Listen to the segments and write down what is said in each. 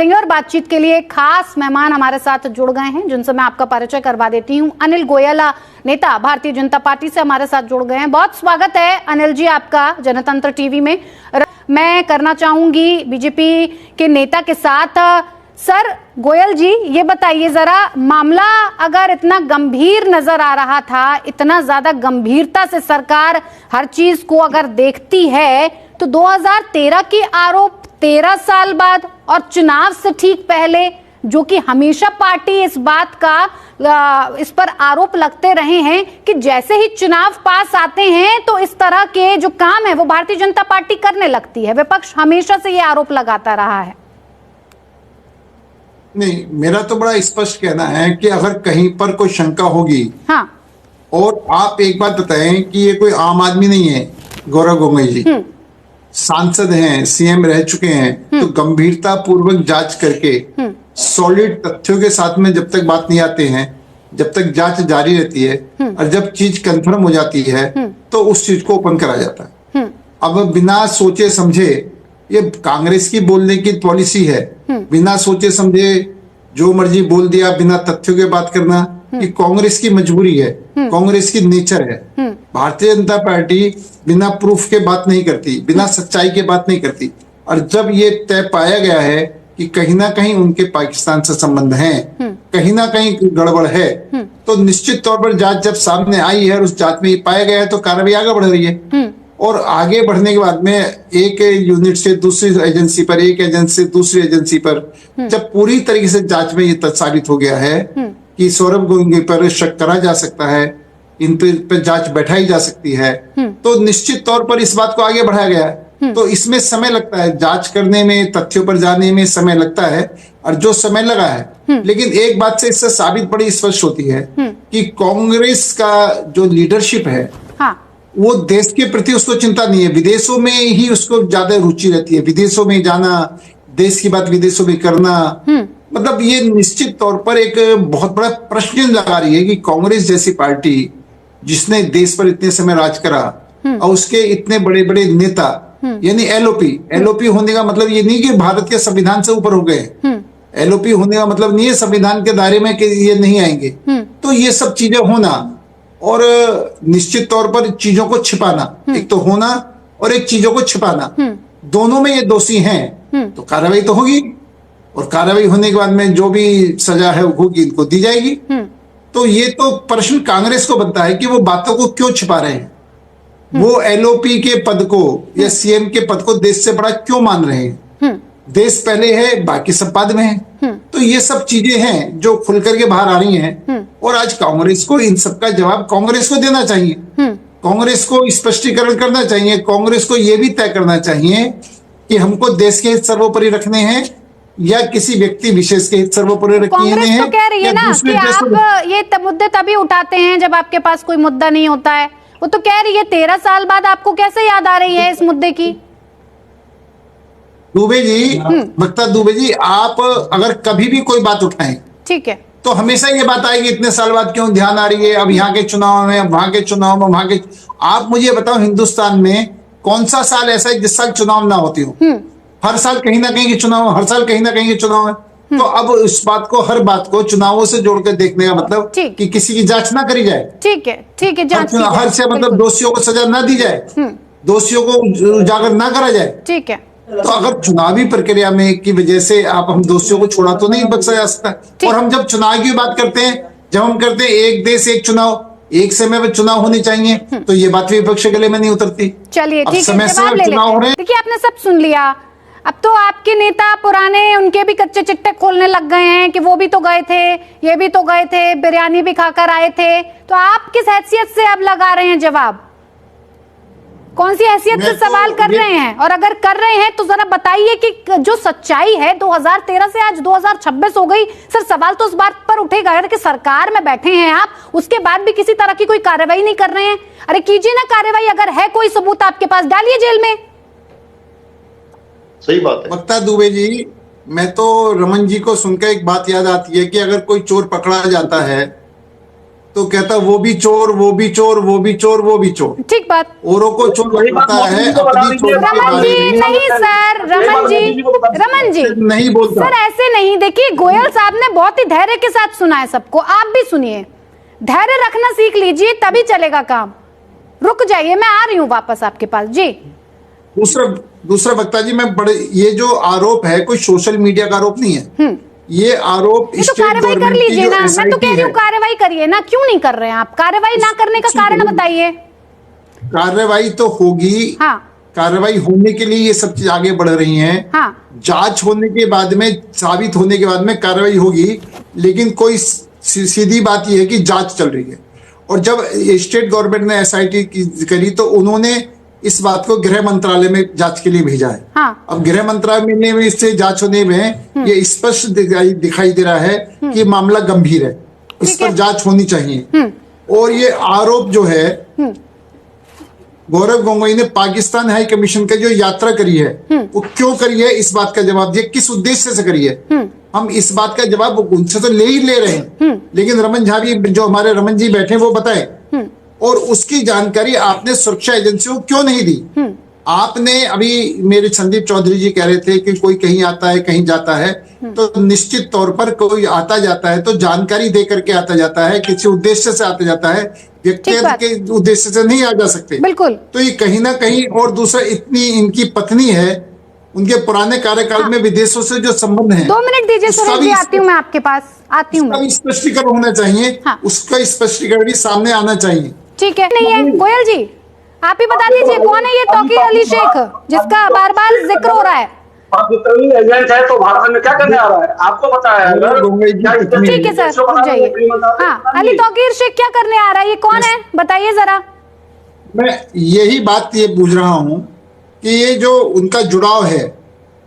और बातचीत के लिए खास मेहमान हमारे साथ जुड़ गए हैं, जिनसे मैं आपका परिचय करवा देती हूं। अनिल गोयल, नेता भारतीय जनता पार्टी से हमारे साथ जुड़ गए हैं। बहुत स्वागत है अनिल जी आपका जनतंत्र टीवी में। मैं करना चाहूंगी बीजेपी के नेता के साथ। सर गोयल जी, ये बताइए जरा, मामला अगर इतना गंभीर नजर आ रहा था, इतना ज्यादा गंभीरता से सरकार हर चीज को अगर देखती है, तो 2013 के आरोप 13 साल बाद और चुनाव से ठीक पहले, जो कि हमेशा पार्टी इस बात का इस पर आरोप लगते रहे हैं कि जैसे ही चुनाव पास आते हैं तो इस तरह के जो काम है वो भारतीय जनता पार्टी करने लगती है। विपक्ष हमेशा से ये आरोप लगाता रहा है। नहीं, मेरा तो बड़ा स्पष्ट कहना है कि अगर कहीं पर कोई शंका होगी, हाँ, और आप एक बात बताएं कि ये कोई आम आदमी नहीं है, गौरव गोगोई जी सांसद हैं, सीएम रह चुके हैं, तो गंभीरता पूर्वक जांच करके सॉलिड तथ्यों के साथ में जब तक बात नहीं आते हैं, जब तक जांच जारी रहती है, और जब चीज कंफर्म हो जाती है तो उस चीज को ओपन करा जाता है। अब बिना सोचे समझे, ये कांग्रेस की बोलने की पॉलिसी है, बिना सोचे समझे जो मर्जी बोल दिया, बिना तथ्यों के बात करना, ये कांग्रेस की मजबूरी है, कांग्रेस की नेचर है। भारतीय जनता पार्टी बिना प्रूफ के बात नहीं करती, बिना सच्चाई के बात नहीं करती। और जब ये तय पाया गया है कि कहीं ना कहीं उनके पाकिस्तान से संबंध हैं, कहीं ना कहीं गड़बड़ है, तो निश्चित तौर पर जांच जब सामने आई है और उस जांच में ये पाया गया है, तो कार्रवाई आगे बढ़ रही है। और आगे बढ़ने के बाद में एक यूनिट से दूसरी एजेंसी पर, एक एजेंसी से दूसरी एजेंसी पर, जब पूरी तरीके से जांच में ये साबित हो गया है कि सौरभ गोगोई पर शक करा जा सकता है, इन पर जांच बैठाई जा सकती है, तो निश्चित तौर पर इस बात को आगे बढ़ाया गया है। तो इसमें समय लगता है, जांच करने में, तथ्यों पर जाने में समय लगता है, और जो समय लगा है, लेकिन एक बात से इससे साबित बड़ी स्पष्ट होती है कि कांग्रेस का जो लीडरशिप है, हाँ, वो देश के प्रति उसको चिंता नहीं है, विदेशों में ही उसको ज्यादा रुचि रहती है, विदेशों में जाना, देश की बात विदेशों में करना। मतलब ये निश्चित तौर पर एक बहुत बड़ा प्रश्न लगा रही है कि कांग्रेस जैसी पार्टी, जिसने देश पर इतने समय राज करा, और उसके इतने बड़े बड़े नेता, यानी एलओपी होने का मतलब ये नहीं कि भारत के संविधान से ऊपर हो गए, एलओपी होने का मतलब नहीं है संविधान के दायरे में कि ये नहीं आएंगे। तो ये सब चीजें होना और निश्चित तौर पर चीजों को छिपाना, एक तो होना और एक चीजों को छिपाना, दोनों में ये दोषी हैं, तो कार्रवाई तो होगी, और कार्रवाई होने के बाद में जो भी सजा है होगी, इनको दी जाएगी। तो ये तो प्रश्न कांग्रेस को बनता है कि वो बातों को क्यों छिपा रहे हैं, वो एलओपी के पद को या सीएम के पद को देश से बड़ा क्यों मान रहे हैं, देश पहले है, बाकी सब बाद में है। तो ये सब चीजें हैं जो खुल करके बाहर आ रही हैं, और आज कांग्रेस को इन सब का जवाब कांग्रेस को देना चाहिए, कांग्रेस को स्पष्टीकरण करना चाहिए, कांग्रेस को यह भी तय करना चाहिए कि हमको देश के हित सर्वोपरि रखने हैं या किसी व्यक्ति विशेष के हित सर्वोपरि रखने हैं। कांग्रेस तो कह रही है ना कि आप ये मुद्दे तभी उठाते हैं जब आपके पास कोई मुद्दा नहीं होता है। वो तो कह रही है 13 साल बाद आपको कैसे याद आ रही है इस मुद्दे की? दुबे जी, वक्ता दुबे जी, आप अगर कभी भी कोई बात उठाएं, ठीक है, तो हमेशा ये बात आएगी इतने साल बाद क्यों ध्यान आ रही है, अब यहाँ के चुनाव में, वहां के चुनाव में, वहां के। आप मुझे बताओ, हिंदुस्तान में कौन सा साल ऐसा है जिस साल चुनाव ना होती हो? हर साल कहीं ना कहीं के चुनाव, हर साल कहीं ना कहीं के चुनाव है। तो अब इस बात को, हर बात को चुनावों से जोड़कर देखने का मतलब कि किसी की जांच ना करी जाए। ठीक है, ठीक है, जांच हर से मतलब दोषियों को सजा ना दी जाए, दोषियों को उजागर ना करा जाए। ठीक है, तो अगर चुनावी प्रक्रिया में की वजह से आप हम दोषियों को छोड़ा तो नहीं बख्शा जा सकता। और हम जब चुनाव की बात करते हैं, जब हम करते हैं एक देश एक चुनाव, एक समय में चुनाव होने चाहिए, तो ये बात विपक्ष के गले में नहीं उतरती। चलिए, ठीक है, जवाब ले लेते हैं। देखिए, आपने सब सुन लिया। अब तो आपके नेता पुराने, उनके भी कच्चे चिट्टे खोलने लग गए हैं कि वो भी तो गए थे, ये भी तो गए थे, बिरयानी भी खाकर आए थे। तो आप किस हैसियत से अब लगा रहे हैं जवाब? कौन सी हैसियत से सवाल कर रहे हैं? और अगर कर रहे हैं तो जरा बताइए कि जो सच्चाई है, 2013 से आज 2026 हो गई, सर सवाल तो उस बात पर उठेगा कि सरकार में बैठे हैं आप, उसके बाद भी किसी तरह की कोई कार्रवाई नहीं कर रहे हैं। अरे कीजिए ना कार्रवाई, अगर है कोई सबूत आपके पास, डालिए जेल में। सही बात है। वक्ता दुबे जी, मैं तो रमन जी को सुनकर एक बात याद आती है कि अगर कोई चोर पकड़ा जाता है तो कहता वो भी चोर, वो भी चोर, वो भी चोर, वो भी चोर। ठीक बात। औरों को चोर लगता है, अपनी चोर के रमन बारे जी में नहीं सर, रमन जी नहीं बोलता सर, ऐसे नहीं। देखिए गोयल साहब ने बहुत ही धैर्य के साथ सुना है सबको, आप भी सुनिए। धैर्य रखना सीख लीजिए, तभी चलेगा काम। रुक जाइए, मैं आ रही हूँ वापस आपके पास जी। दूसरा वक्ता जी, मैं बड़े, ये जो आरोप है कोई सोशल मीडिया का आरोप नहीं है, ये आरोप तो स्टेट कार्रवाई कर गवर्नमेंट की लीजिए जो ना। मैं तो SIT कह रही हूँ है, कार्रवाई करिए ना, क्यों नहीं कर रहे हैं आप? कार्रवाई ना करने का कारण बताइए। कार्रवाई तो होगी। हाँ कार्रवाई होने के लिए ये सब चीज आगे बढ़ रही हैं। हाँ, जांच होने के बाद में, साबित होने के बाद में कार्रवाई होगी, लेकिन कोई सीधी बात यह है कि जांच चल रही है। और जब स्टेट गवर्नमेंट ने SIT करी तो उन्होंने इस बात को गृह मंत्रालय में जांच के लिए भेजा है। हाँ। अब गृह मंत्रालय में इससे जांच होने में ये स्पष्ट दिखाई दे रहा है कि मामला गंभीर है, इस पर जांच होनी चाहिए। और ये आरोप जो है, गौरव गोगोई ने पाकिस्तान हाई कमीशन का जो यात्रा करी है, वो क्यों करी है, इस बात का जवाब ये किस उद्देश्य से करी है, हम इस बात का जवाब उनसे तो ले ही ले रहे हैं, लेकिन रमन झा भी, जो हमारे रमन जी बैठे हैं, वो बताएं। और उसकी जानकारी आपने सुरक्षा एजेंसियों को क्यों नहीं दी? आपने अभी, मेरे संदीप चौधरी जी कह रहे थे कि कोई कहीं आता है कहीं जाता है, तो निश्चित तौर पर कोई आता जाता है तो जानकारी दे करके आता जाता है, किसी उद्देश्य से आता जाता है, व्यक्तिगत के उद्देश्य से नहीं आ जा सकते। बिल्कुल। तो ये कहीं ना कहीं, और दूसरा, इतनी इनकी पत्नी है, उनके पुराने कार्यकाल में विदेशों से जो संबंध है, 2 मिनट दीजिए सुरेश जी, आती हूँ मैं आपके पास, आती हूँ मैं। स्पष्टीकरण होना चाहिए। उसका स्पष्टीकरण भी सामने आना चाहिए। ठीक है, नहीं है गोयल जी, आप ही बता दीजिए कौन है ये तौकीर अली शेख जिसका बार बार जिक्र हो रहा है? पाकिस्तानी एजेंट है तो भारत में क्या करने आ रहा है, आपको बताया है। ठीक है सर, रुक जाइए। हाँ, अली तौकीर शेख क्या करने आ रहा है, ये कौन है, बताइए जरा। मैं यही बात ये पूछ रहा हूँ कि ये जो उनका जुड़ाव है,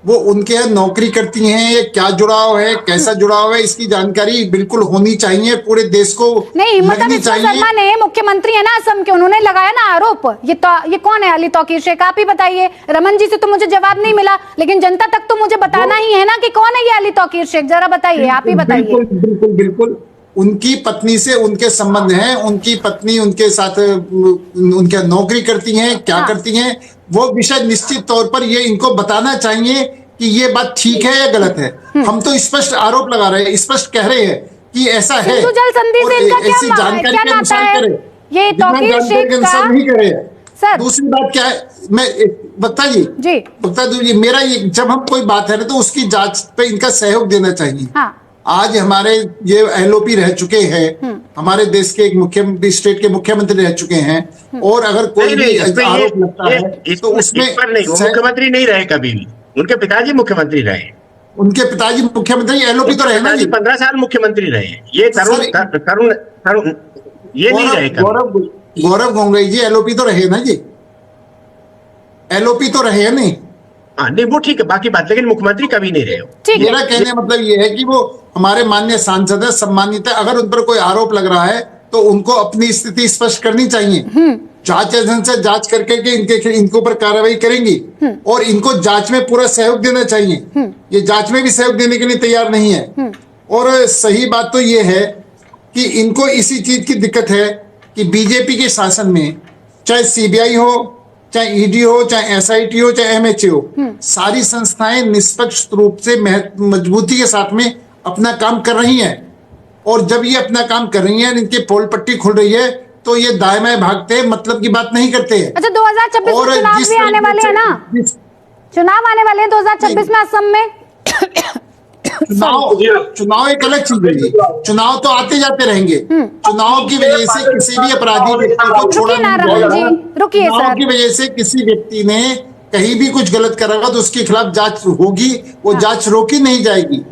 वो उनके यहाँ नौकरी करती हैं, ये क्या जुड़ाव है, कैसा जुड़ाव है, इसकी जानकारी बिल्कुल होनी चाहिए, पूरे देश को नहीं। हिम्मत लगनी चाहिए। शर्मा ने, मुख्यमंत्री है ना असम के, उन्होंने लगाया ना आरोप। ये कौन है अली तौकीर शेख, आप ही बताइए। रमन जी से तो मुझे जवाब नहीं मिला, लेकिन जनता तक तो मुझे बताना ही है ना कि कौन है ये अली तौकीर शेख, जरा बताइए, आप ही बताइए। बिल्कुल बिल्कुल, उनकी पत्नी से उनके संबंध हैं, उनकी पत्नी उनके साथ उनके नौकरी करती हैं, क्या करती हैं, वो विषय निश्चित तौर पर ये इनको बताना चाहिए कि ये बात ठीक है या गलत है। हम तो स्पष्ट आरोप लगा रहे हैं, स्पष्ट कह रहे हैं कि ऐसा है, सिंधु जल संधि से इनका ऐसी जानकारी क्या के नाता अनुसार है? करे, ये तौकीर शेख का नहीं करे। सर, दूसरी बात क्या है, मैं वक्ता जी, मेरा ये, जब हम कोई बात है ना, तो उसकी जांच पे इनका सहयोग देना चाहिए। हाँ। आज हमारे ये LOP रह चुके हैं, हमारे देश के एक स्टेट के मुख्यमंत्री रह चुके हैं, और अगर कोई भी आरोप लगता है तो उसमें मुख्यमंत्री नहीं रहे कभी भी, उनके पिताजी मुख्यमंत्री रहे। उनके पिताजी मुख्यमंत्री, LOP तो रहे ना जी, 15 साल मुख्यमंत्री रहे। ये तरुण ये नहीं रहे कभी। गौरव गोगोई जी LOP तो रहे ना जी, LOP तो रहे नहीं। नहीं, वो ठीक है, बाकी बात, लेकिन मुख्यमंत्री कभी नहीं रहे। मेरा कहने का मतलब ये है कि वो हमारे माननीय सांसद है, सम्मानित है, अगर उन पर कोई आरोप लग रहा है तो उनको अपनी स्थिति स्पष्ट करनी चाहिए। जांच एजेंसी जांच करके इनके ऊपर कार्रवाई करेंगी, और इनको जांच में पूरा सहयोग देना चाहिए। ये जांच में भी सहयोग देने के लिए तैयार नहीं है। और सही बात तो ये है कि इनको इसी चीज की दिक्कत है कि बीजेपी के शासन में, चाहे CBI हो, चाहे ED हो, चाहे SIT हो, चाहे MHA हो, सारी संस्थाएं निष्पक्ष रूप से मजबूती के साथ में अपना काम कर रही हैं। और जब ये अपना काम कर रही हैं, इनकी पोल पट्टी खुल रही है, तो ये दाएं बाएं भागते हैं, मतलब की बात नहीं करते हैं। अच्छा, 2026 में चुनाव भी आने वाले हैं ना, चुनाव आने वाले हैं 2026 में असम में। चुनाव एक अलग चीज है, चुनाव तो आते जाते रहेंगे। चुनाव की वजह से किसी भी अपराधी व्यक्ति को छोड़ा नहीं जाएगा। चुनाव की वजह से किसी व्यक्ति ने कहीं भी कुछ गलत करा तो उसके खिलाफ जांच होगी, वो जांच रोकी नहीं जाएगी।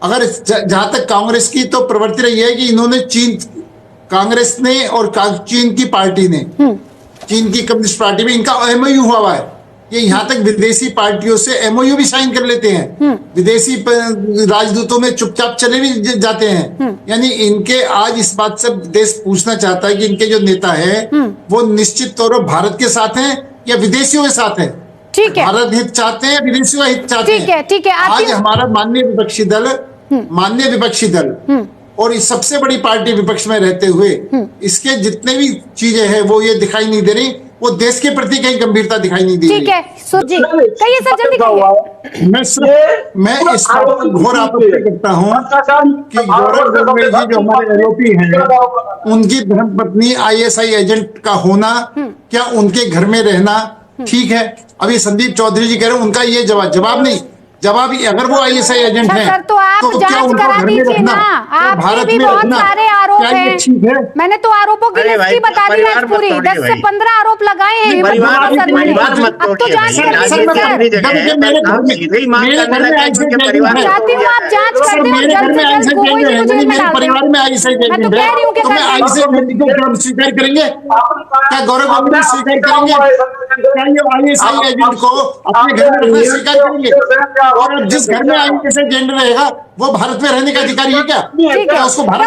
अगर जहां तक कांग्रेस की तो प्रवृत्ति रही है कि इन्होंने कांग्रेस ने और चीन की पार्टी ने, चीन की कम्युनिस्ट पार्टी में इनका MOU हुआ है। ये यहाँ तक विदेशी पार्टियों से MOU भी साइन कर लेते हैं, विदेशी राजदूतों में चुपचाप चले भी जाते हैं। यानी इनके, आज इस बात से देश पूछना चाहता है कि इनके जो नेता है वो निश्चित तौर पर भारत के साथ हैं या विदेशियों के साथ हैं। ठीक है, भारत हित चाहते हैं, विदेशियों का हित चाहते हैं। ठीक है। आज हमारा माननीय विपक्षी दल और इस सबसे बड़ी पार्टी विपक्ष में रहते हुए इसके जितने भी चीजें हैं वो ये दिखाई नहीं दे रही, वो देश के प्रति कहीं गंभीरता दिखाई नहीं दे रही। ठीक है जी, कहिए सर, जल्दी कहिए। मैं इस बात पर घोर आपत्ति करता हूँ कि गौरव गोगोई जी जो हमारे एलओपी हैं, उनकी धर्मपत्नी आईएसआई एजेंट का होना, क्या उनके घर में रहना ठीक है? अभी संदीप चौधरी जी कह रहे हैं उनका ये जवाब नहीं, जवाब अगर वो आईएसआई एजेंट है तो आप जांच करा दीजिए ना, आपके भी बहुत सारे आरोप हैं। मैंने तो आरोपों की लिस्ट बता दी आज पूरी, 10 से 15 आरोप लगाए हैं। अब तो जांच कर लीजिए। चाहती हूँ आप जांच कर दें और जल्द से जल्द गोगोई जी को जेल में डाल दें। मैं तो कह रही हूँ कि स्वीकार करेंगे क्या? गौरव गोगोई स्वीकार करेंगे क्या ये आईएसआई एजेंट को अपने घर में रखना स्वीकार करेंगे? और जिस घर में आईएसआई एजेंट रहेगा वो भारत में रहने का अधिकारी है क्या? उसको भारत